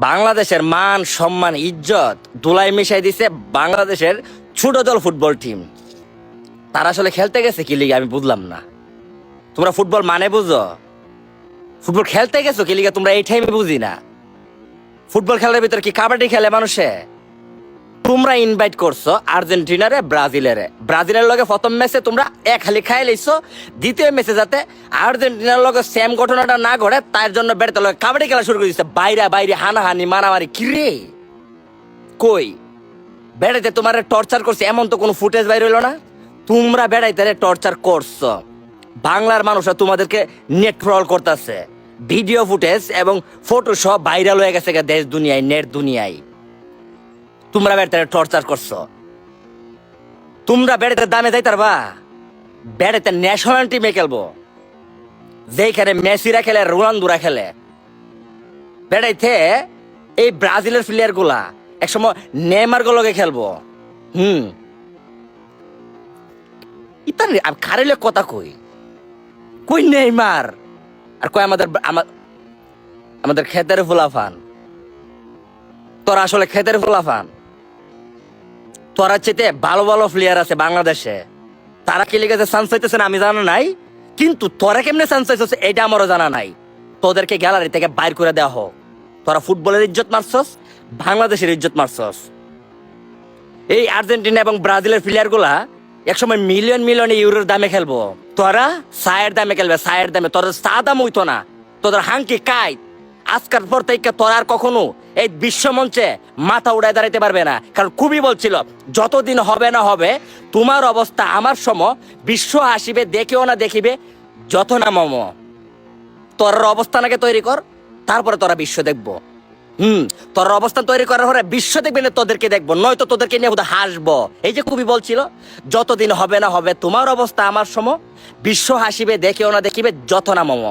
বাংলাদেশের মান সম্মান ইজ্জত ধুলাই মিশাই দিছে বাংলাদেশের ছোট দল ফুটবল টিম। তারা আসলে খেলতে গেছে কি লিগে আমি বুঝলাম না। তোমরা ফুটবল মানে বুঝো? ফুটবল খেলতে গেছো কি লিগে তোমরা? এইটাই আমি বুঝি না। ফুটবল খেলার ভিতরে কি কাবাডি খেলে মানুষে? তোমরা ইনভাইট করছো আর্জেন্টিনারে ব্রাজিলের লগে প্রথম ম্যাচে তোমরা এক হালি খাই লাইছো, দ্বিতীয় ম্যাচে যাতে আর্জেন্টিনার লগে সেম ঘটনাটা না ঘটে তার জন্য বেড়াতে লগে কাবাডি খেলা শুরু করে দিচ্ছে। বাইরে হানাহানি মারামারি কিরে কই? বেড়াইতে তোমার টর্চার করছে এমন তো কোনো ফুটেজ বাইর হইলো না। তোমরা বেড়াইতে টর্চার করছো, বাংলার মানুষরা তোমাদেরকে নেট ট্রল করতেছে, ভিডিও ফুটেজ এবং ফটো সব ভাইরাল হয়ে গেছে দেশ দুনিয়ায়, নেট দুনিয়ায়। তোমরা বেড়াতে টর্চার করছো। তোমরা বেড়াতে দামে যাইতারবা? বেড়াতে ন্যাশনাল টিমে খেলবো, যেখানে মেসিরা খেলে, রোনালদোরা খেলে। বেড়াইতে এই ব্রাজিলের প্লেয়ার গুলা একসময় নেইমার গুলোকে খেলবো। ইতার খারেলে কথা কই কই নেইমার আর কই আমাদের খেতের ফুলাফান। তোরা আসলে খেতের ফুলাফান। তোরা চেতে ভালো ভালো প্লেয়ার আছে বাংলাদেশে, তারা কি লিগে চান্স পাইতেছে না আমি জানা নাই, কিন্তু তোরা কেমনে চান্স পাইতেছে এটা আমারও জানা নাই। তোদেরকে গ্যালারি থেকে বাইর করে দেওয়া হোক। তোরা ফুটবলের ইজ্জত মারছস, বাংলাদেশের ইজ্জত মারছস। এই আর্জেন্টিনা এবং ব্রাজিলের প্লেয়ার গুলা একসময় মিলিয়ন মিলিয়ন ইউরোর দামে খেলবো, তোরা সায়ের দামে খেলবে, সায়ের দামে। তোদের চা দাম হইতো না, তোদের হাঙ্কি কাই। আজকের পর থেকে তোরা আর কখনো এই বিশ্ব মঞ্চে মাথা উড়ায় দাঁড়াইতে পারবে না। কারণ খুবই বলছিল যতদিন হবে না হবে তোমার অবস্থা আমার সম, বিশ্ব আসিবে দেখেও না দেখিবে যত না মম। তোর অবস্থানকে তৈরি কর, তারপরে তোরা বিশ্ব দেখবো। তোর অবস্থান তৈরি করার পরে বিশ্ব দেখবে না তোদেরকে দেখবো, নয়তো তোদেরকে নিয়ে বোধহয় হাসবো। এই যে কবি বলছিল যতদিন হবে না হবে তোমার অবস্থা আমার সম, বিশ্ব হাসিবে দেখেও না দেখিবে যত না মম।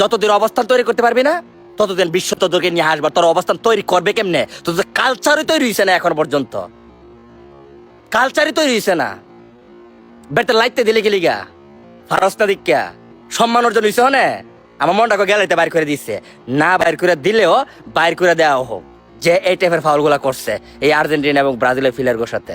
যতদিন অবস্থান তৈরি করতে পারবি না ততদিন বিশ্ব তোদেরকে নিয়ে হাসবা। তোর অবস্থান তৈরি করবে কেমনে? তোদের কালচারই তৈরি হয়েছে না এখন পর্যন্ত, কালচারই তৈরি হয়েছে না। বেটা লাইতে দিলে গেলি গা ফারস্তা দিকা সম্মান অর্জন হয়েছে হনে। আমার মনটাকে গ্যালারিতে বাইর করে দিচ্ছে না, বাইর করে দিলেও বাইর করে দেওয়া হোক যে এই টাইপের ফাউল গুলা করছে এই আর্জেন্টিনা এবং ব্রাজিলের প্লেয়ারগুলোর সাথে।